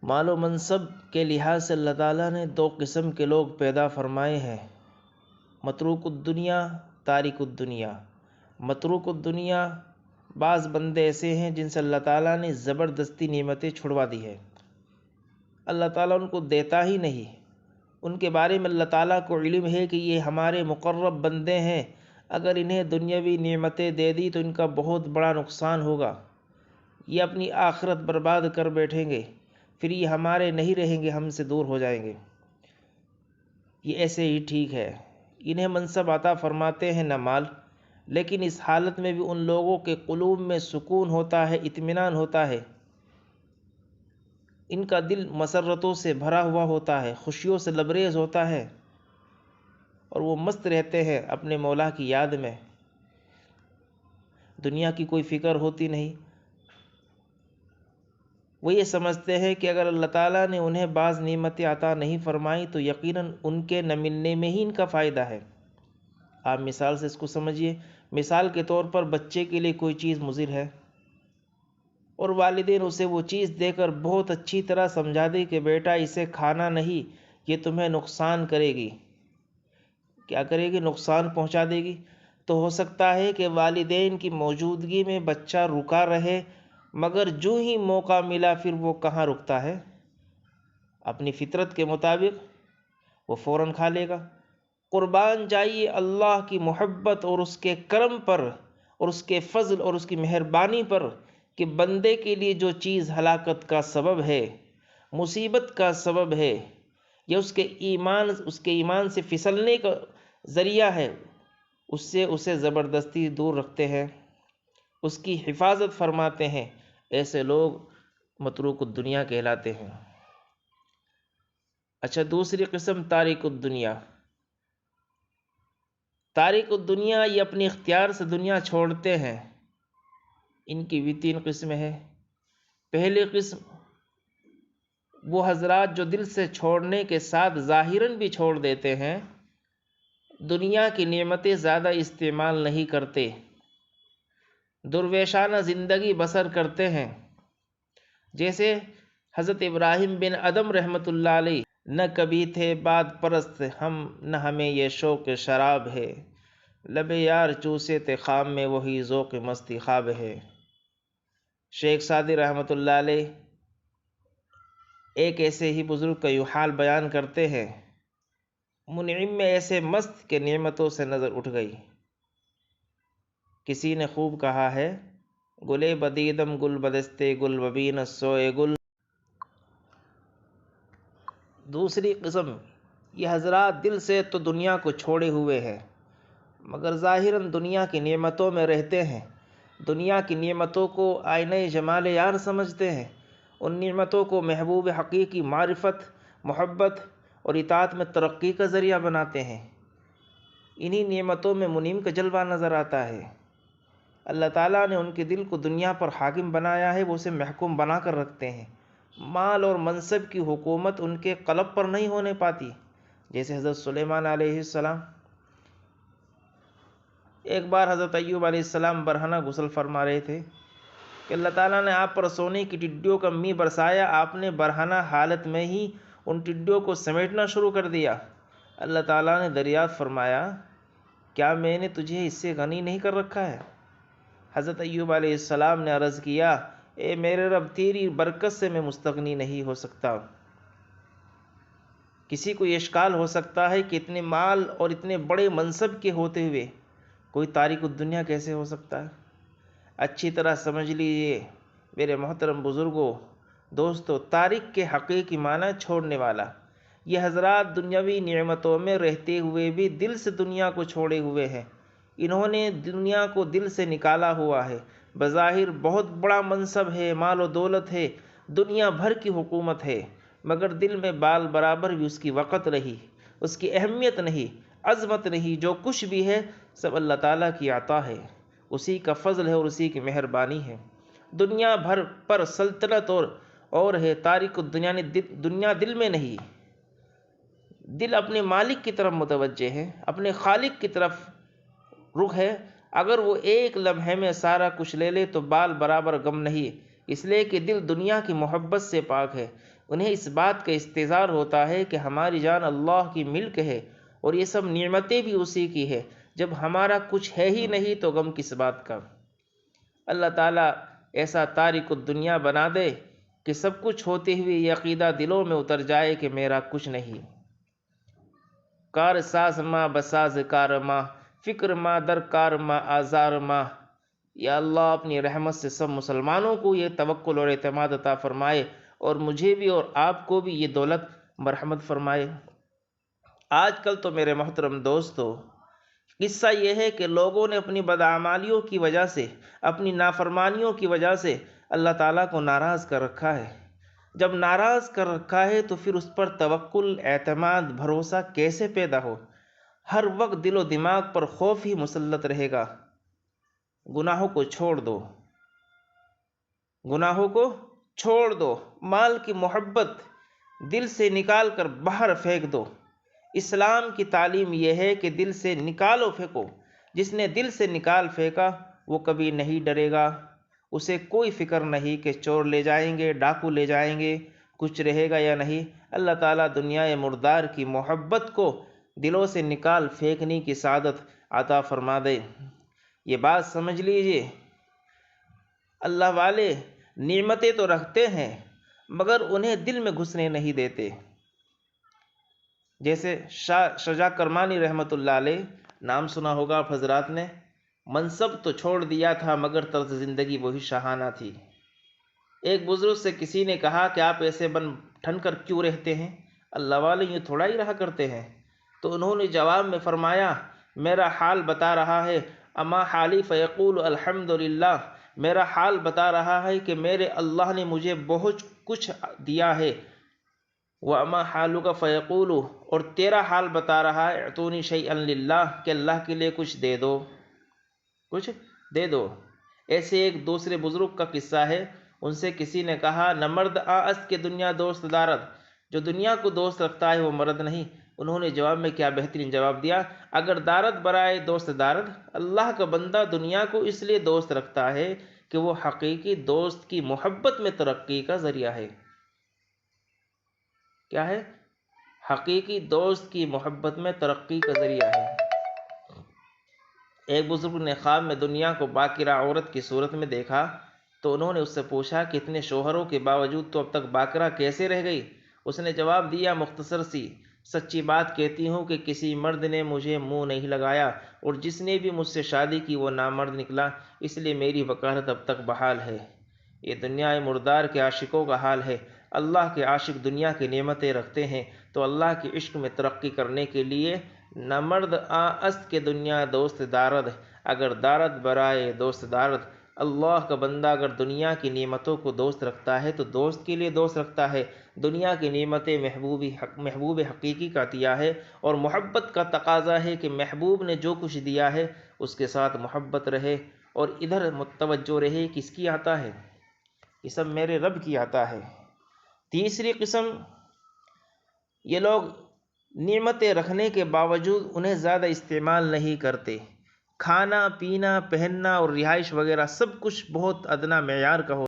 مال و منصب کے لحاظ سے اللہ تعالیٰ نے دو قسم کے لوگ پیدا فرمائے ہیں، متروک الدنیا، تارک الدنیا۔ متروک الدنیا بعض بندے ایسے ہیں جن سے اللہ تعالیٰ نے زبردستی نعمتیں چھڑوا دی ہے، اللہ تعالیٰ ان کو دیتا ہی نہیں۔ ان کے بارے میں اللہ تعالیٰ کو علم ہے کہ یہ ہمارے مقرب بندے ہیں، اگر انہیں دنیاوی نعمتیں دے دی تو ان کا بہت بڑا نقصان ہوگا، یہ اپنی آخرت برباد کر بیٹھیں گے، پھر یہ ہمارے نہیں رہیں گے، ہم سے دور ہو جائیں گے۔ یہ ایسے ہی ٹھیک ہے، انہیں منصب عطا فرماتے ہیں نہ مال، لیکن اس حالت میں بھی ان لوگوں کے قلوب میں سکون ہوتا ہے، اطمینان ہوتا ہے، ان کا دل مسرتوں سے بھرا ہوا ہوتا ہے، خوشیوں سے لبریز ہوتا ہے، اور وہ مست رہتے ہیں اپنے مولا کی یاد میں، دنیا کی کوئی فکر ہوتی نہیں۔ وہ یہ سمجھتے ہیں کہ اگر اللہ تعالیٰ نے انہیں بعض نعمتیں عطا نہیں فرمائی تو یقیناً ان کے نہ ملنے میں ہی ان کا فائدہ ہے۔ آپ مثال سے اس کو سمجھیے، مثال کے طور پر بچے کے لیے کوئی چیز مضر ہے اور والدین اسے وہ چیز دے کر بہت اچھی طرح سمجھا دے کہ بیٹا اسے کھانا نہیں، یہ تمہیں نقصان کرے گی۔ کیا کرے گی؟ نقصان پہنچا دے گی۔ تو ہو سکتا ہے کہ والدین کی موجودگی میں بچہ رکا رہے، مگر جو ہی موقع ملا پھر وہ کہاں رکتا ہے؟ اپنی فطرت کے مطابق وہ فوراً کھا لے گا۔ قربان جائیے اللہ کی محبت اور اس کے کرم پر اور اس کے فضل اور اس کی مہربانی پر کہ بندے کے لیے جو چیز ہلاکت کا سبب ہے، مصیبت کا سبب ہے، یا اس کے ایمان سے پھسلنے کا ذریعہ ہے، اس سے اسے زبردستی دور رکھتے ہیں، اس کی حفاظت فرماتے ہیں، ایسے لوگ متروک الدنیا کہلاتے ہیں۔ اچھا، دوسری قسم تارک الدنیا۔ تارک الدنیا یہ اپنے اختیار سے دنیا چھوڑتے ہیں، ان کی بھی تین قسمیں ہیں۔ پہلی قسم وہ حضرات جو دل سے چھوڑنے کے ساتھ ظاہراً بھی چھوڑ دیتے ہیں، دنیا کی نعمتیں زیادہ استعمال نہیں کرتے، درویشانہ زندگی بسر کرتے ہیں، جیسے حضرت ابراہیم بن ادم رحمۃ اللہ علیہ، نہ کبھی تھے باد پرست ہم، نہ ہمیں یہ شوق شراب ہے، لب یار چوسے تھے خام میں وہی ذوق مستی خواب ہے۔ شیخ سعدی رحمۃ اللہ علیہ ایک ایسے ہی بزرگ کا یوں حال بیان کرتے ہیں، منعم میں ایسے مست کہ نعمتوں سے نظر اٹھ گئی۔ کسی نے خوب کہا ہے، گلے بدیدم گل بدستے گل ببین سوئے گل۔ دوسری قسم یہ حضرات دل سے تو دنیا کو چھوڑے ہوئے ہیں، مگر ظاہراً دنیا کی نعمتوں میں رہتے ہیں، دنیا کی نعمتوں کو آئینہ جمال یار سمجھتے ہیں، ان نعمتوں کو محبوب حقیقی معرفت، محبت اور اطاعت میں ترقی کا ذریعہ بناتے ہیں۔ انہی نعمتوں میں منعم کا جلوہ نظر آتا ہے۔ اللہ تعالیٰ نے ان کے دل کو دنیا پر حاکم بنایا ہے، وہ اسے محکوم بنا کر رکھتے ہیں۔ مال اور منصب کی حکومت ان کے قلب پر نہیں ہونے پاتی، جیسے حضرت سلیمان علیہ السلام۔ ایک بار حضرت ایوب علیہ السلام برہنہ غسل فرما رہے تھے کہ اللہ تعالیٰ نے آپ پر سونے کی ٹڈیوں کا می برسایا، آپ نے برہنہ حالت میں ہی ان ٹڈیوں کو سمیٹنا شروع کر دیا۔ اللہ تعالیٰ نے دریافت فرمایا، کیا میں نے تجھے اس سے غنی نہیں کر رکھا ہے؟ حضرت ایوب علیہ السلام نے عرض کیا، اے میرے رب، تیری برکت سے میں مستغنی نہیں ہو سکتا۔ کسی کو یہ اشکال ہو سکتا ہے کہ اتنے مال اور اتنے بڑے منصب کے ہوتے ہوئے کوئی تارک الدنیا کیسے ہو سکتا ہے؟ اچھی طرح سمجھ لیجیے میرے محترم بزرگوں، دوستو، تارک کے حقیقی معنی چھوڑنے والا۔ یہ حضرات دنیاوی نعمتوں میں رہتے ہوئے بھی دل سے دنیا کو چھوڑے ہوئے ہیں، انہوں نے دنیا کو دل سے نکالا ہوا ہے۔ بظاہر بہت بڑا منصب ہے، مال و دولت ہے، دنیا بھر کی حکومت ہے، مگر دل میں بال برابر بھی اس کی وقت رہی، اس کی اہمیت نہیں، عظمت نہیں۔ جو کچھ بھی ہے سب اللہ تعالیٰ کی عطا ہے، اسی کا فضل ہے اور اسی کی مہربانی ہے۔ دنیا بھر پر سلطنت اور ہے، تارک الدنیا نے دنیا دل میں نہیں، دل اپنے مالک کی طرف متوجہ ہے، اپنے خالق کی طرف رخ ہے۔ اگر وہ ایک لمحے میں سارا کچھ لے لے تو بال برابر غم نہیں، اس لیے کہ دل دنیا کی محبت سے پاک ہے۔ انہیں اس بات کا استحضار ہوتا ہے کہ ہماری جان اللہ کی ملک ہے اور یہ سب نعمتیں بھی اسی کی ہے۔ جب ہمارا کچھ ہے ہی نہیں تو غم کس بات کا۔ اللہ تعالیٰ ایسا تارک الدنیا بنا دے کہ سب کچھ ہوتے ہوئے یہ عقیدہ دلوں میں اتر جائے کہ میرا کچھ نہیں۔ کار ساز ماں بساز کار ماں، فکر ماں در کار ماں آزار ماں۔ یا اللہ اپنی رحمت سے سب مسلمانوں کو یہ توکل اور اعتماد عطا فرمائے، اور مجھے بھی اور آپ کو بھی یہ دولت مرحمت فرمائے۔ آج کل تو میرے محترم دوستو، قصہ یہ ہے کہ لوگوں نے اپنی بدعمالیوں کی وجہ سے، اپنی نافرمانیوں کی وجہ سے اللہ تعالیٰ کو ناراض کر رکھا ہے۔ جب ناراض کر رکھا ہے تو پھر اس پر توکل، اعتماد، بھروسہ کیسے پیدا ہو؟ ہر وقت دل و دماغ پر خوف ہی مسلط رہے گا۔ گناہوں کو چھوڑ دو، گناہوں کو چھوڑ دو، مال کی محبت دل سے نکال کر باہر پھینک دو۔ اسلام کی تعلیم یہ ہے کہ دل سے نکالو، پھینکو۔ جس نے دل سے نکال پھینکا وہ کبھی نہیں ڈرے گا، اسے کوئی فکر نہیں کہ چور لے جائیں گے، ڈاکو لے جائیں گے، کچھ رہے گا یا نہیں۔ اللہ تعالیٰ دنیا مردار کی محبت کو دلوں سے نکال پھینکنے کی سعادت عطا فرما دے۔ یہ بات سمجھ لیجئے، اللہ والے نعمتیں تو رکھتے ہیں مگر انہیں دل میں گھسنے نہیں دیتے۔ جیسے شاہ شجاع کرمانی رحمۃ اللہ علیہ، نام سنا ہوگا آپ حضرات نے، منصب تو چھوڑ دیا تھا مگر طرز زندگی وہی شاہانہ تھی۔ ایک بزرگ سے کسی نے کہا کہ آپ ایسے بن ٹھن کر کیوں رہتے ہیں؟ اللہ والے یوں تھوڑا ہی رہا کرتے ہیں۔ تو انہوں نے جواب میں فرمایا، میرا حال بتا رہا ہے، اما حالی فیقول الحمدللہ، میرا حال بتا رہا ہے کہ میرے اللہ نے مجھے بہت کچھ دیا ہے۔ وَأَمَا حَالُكَ فَيَقُولُ، اور تیرا حال بتا رہا ہے اعطونی شیئا للہ، کہ اللہ کے لیے کچھ دے دو، کچھ دے دو۔ ایسے ایک دوسرے بزرگ کا قصہ ہے، ان سے کسی نے کہا، نہ مرد است کے دنیا دوست دارد، جو دنیا کو دوست رکھتا ہے وہ مرد نہیں۔ انہوں نے جواب میں کیا بہترین جواب دیا، اگر دارد برائے دوست دارد، اللہ کا بندہ دنیا کو اس لیے دوست رکھتا ہے کہ وہ حقیقی دوست کی محبت میں ترقی کا ذریعہ ہے۔ کیا ہے؟ حقیقی دوست کی محبت میں ترقی کا ذریعہ ہے۔ ایک بزرگ نے خواب میں دنیا کو باکرہ عورت کی صورت میں دیکھا تو انہوں نے اس سے پوچھا کہ اتنے شوہروں کے باوجود تو اب تک باکرہ کیسے رہ گئی؟ اس نے جواب دیا، مختصر سی سچی بات کہتی ہوں کہ کسی مرد نے مجھے منہ نہیں لگایا، اور جس نے بھی مجھ سے شادی کی وہ نامرد نکلا، اس لیے میری وکالت اب تک بحال ہے۔ یہ دنیا مردار کے عاشقوں کا حال ہے۔ اللہ کے عاشق دنیا کی نعمتیں رکھتے ہیں تو اللہ کے عشق میں ترقی کرنے کے لیے نہ مرد است کے دنیا دوست دارد، اگر دارد برائے دوست دارد۔ اللہ کا بندہ اگر دنیا کی نعمتوں کو دوست رکھتا ہے تو دوست کے لیے دوست رکھتا ہے۔ دنیا کی نعمتیں محبوب حقیقی کا عطیہ ہے، اور محبت کا تقاضا ہے کہ محبوب نے جو کچھ دیا ہے اس کے ساتھ محبت رہے اور ادھر متوجہ رہے کس کی عطا ہے؟ یہ سب میرے رب کی عطا ہے۔ تیسری قسم، یہ لوگ نعمتیں رکھنے کے باوجود انہیں زیادہ استعمال نہیں کرتے۔ کھانا پینا، پہننا اور رہائش وغیرہ سب کچھ بہت ادنا معیار کا